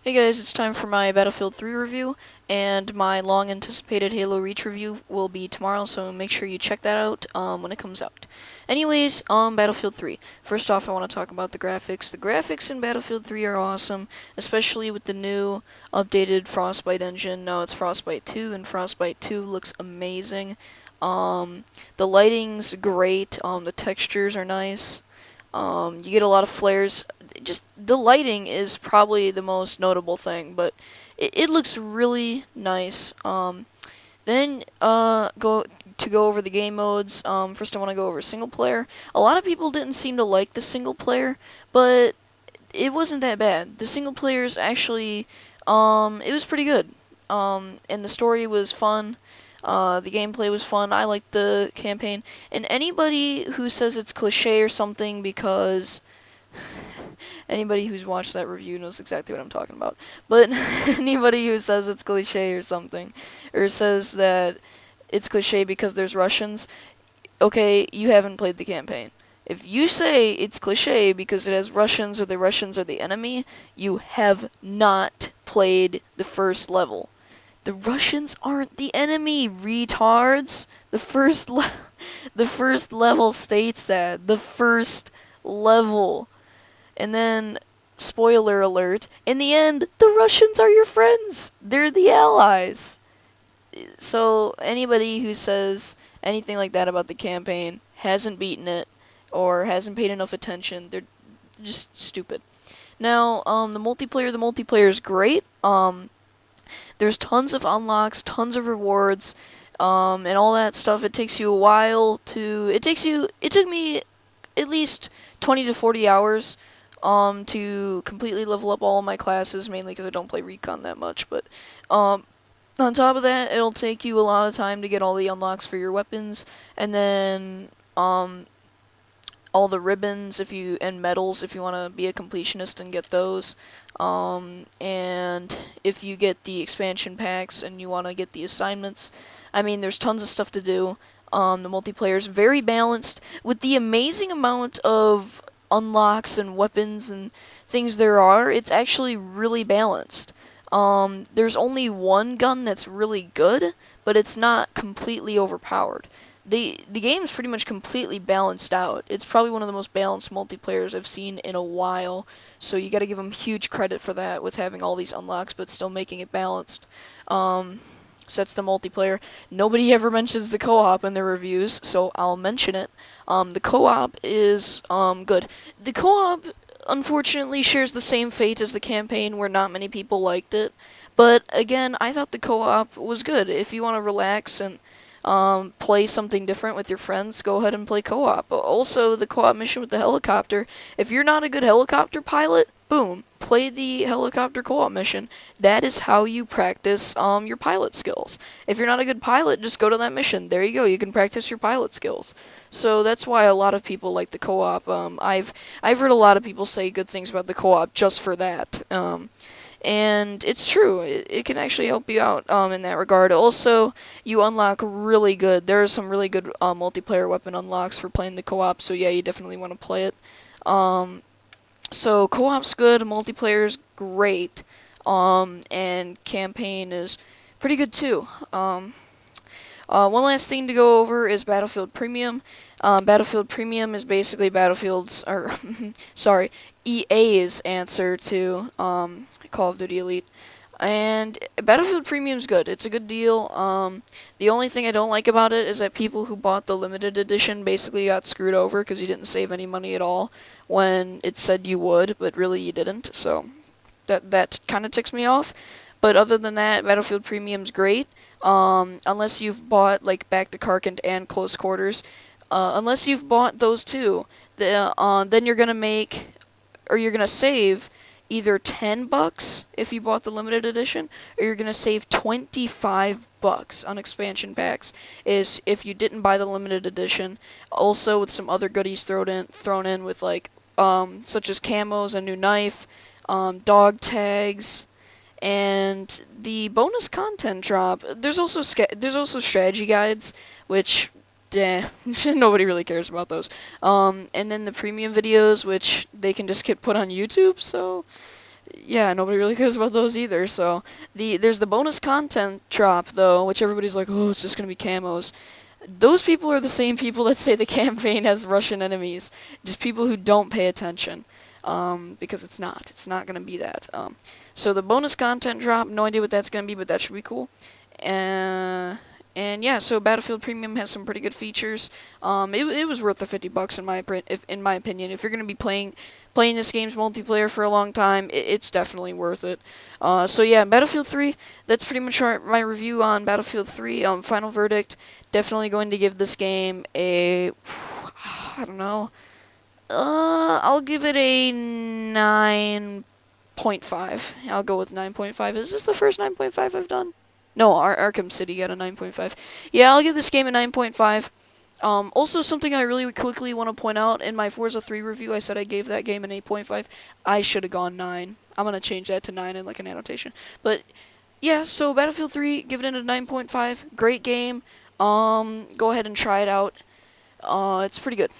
Hey guys, it's time for my Battlefield 3 review, and my long-anticipated Halo Reach review will be tomorrow, so make sure you check that out when it comes out. Anyways, Battlefield 3. First off, I want to talk about the graphics. The graphics in Battlefield 3 are awesome, especially with the new updated Frostbite engine. Now it's Frostbite 2, and Frostbite 2 looks amazing. The lighting's great, the textures are nice. You get a lot of flares. Just the lighting is probably the most notable thing, but it looks really nice. Then go over the game modes. First, I want to go over single player. A lot of people didn't seem to like the single player, but it wasn't that bad. The single player is actually, it was pretty good. And the story was fun. The gameplay was fun. I liked the campaign. And anybody who says it's cliche or something, because anybody who's watched that review knows exactly what I'm talking about. But anybody who says it's cliche or something, or says that it's cliche because there's Russians, okay, you haven't played the campaign. If you say it's cliche because it has Russians or the Russians are the enemy, you have not played the first level. The Russians aren't the enemy, retards. The first level states that. The first level. And then, spoiler alert, in the end, the Russians are your friends. They're the allies. So, anybody who says anything like that about the campaign hasn't beaten it or hasn't paid enough attention. They're just stupid. Now, the multiplayer is great. There's tons of unlocks, tons of rewards, and all that stuff. It takes you a while to. It took me at least 20 to 40 hours to completely level up all of my classes, mainly because I don't play Recon that much. But on top of that, it'll take you a lot of time to get all the unlocks for your weapons, and then all the ribbons and medals if you want to be a completionist and get those. And if you get the expansion packs and you want to get the assignments, I mean, there's tons of stuff to do. The multiplayer is very balanced with the amazing amount of unlocks and weapons and things there are. It's actually really balanced. There's only one gun that's really good, but it's not completely overpowered. The game's pretty much completely balanced out. It's probably one of the most balanced multiplayers I've seen in a while, so you gotta give them huge credit for that with having all these unlocks but still making it balanced. So that's the multiplayer. Nobody ever mentions the co-op in their reviews, so I'll mention it. The co-op is good. The co-op unfortunately shares the same fate as the campaign, where not many people liked it. But again, I thought the co-op was good. If you want to relax and play something different with your friends, go ahead and play co-op. Also, the co-op mission with the helicopter, if you're not a good helicopter pilot, boom, play the helicopter co-op mission. That is how you practice your pilot skills. If you're not a good pilot, just go to that mission. There you go, you can practice your pilot skills. So that's why a lot of people like the co-op. I've heard a lot of people say good things about the co-op just for that. And it's true. It can actually help you out in that regard. Also, you unlock really good. There are some really good multiplayer weapon unlocks for playing the co-op. So yeah, you definitely want to play it. So co-op's good. Multiplayer's great. And campaign is pretty good too. One last thing to go over is Battlefield Premium. Battlefield Premium is basically Battlefield's, or sorry, EA's answer to Call of Duty Elite. And Battlefield Premium's good. It's a good deal. The only thing I don't like about it is that people who bought the limited edition basically got screwed over because you didn't save any money at all when it said you would, but really you didn't. So that kind of ticks me off. But other than that, Battlefield Premium's great. Unless you've bought like Back to Karkand and Close Quarters. Unless you've bought those two, then you're gonna save either $10 if you bought the limited edition, or you're gonna save $25 on expansion packs is if you didn't buy the limited edition. Also with some other goodies thrown in with like such as camos, a new knife, dog tags, and the bonus content drop. There's also strategy guides, which nobody really cares about those. And then the premium videos, which they can just get put on YouTube, so yeah, nobody really cares about those either. So there's the bonus content drop though, which everybody's like, oh, it's just gonna be camos. Those people are the same people that say the campaign has Russian enemies. Just people who don't pay attention. Because it's not. It's not gonna be that. So the bonus content drop, no idea what that's gonna be, but that should be cool. Uh, and yeah, so Battlefield Premium has some pretty good features. It was worth the $50 in my opinion. If you're gonna be playing this game's multiplayer for a long time, it's definitely worth it. So yeah, Battlefield 3. That's pretty much my review on Battlefield 3. Final verdict. Definitely going to give this game a, I don't know. I'll give it a 9.5. I'll go with 9.5. Is this the first 9.5 I've done? No, Arkham City got a 9.5. Yeah, I'll give this game a 9.5. Also, something I really quickly want to point out, in my Forza 3 review, I said I gave that game an 8.5. I should have gone 9. I'm going to change that to 9 in like an annotation. But, yeah, so Battlefield 3, give it a 9.5. Great game. Go ahead and try it out. It's pretty good.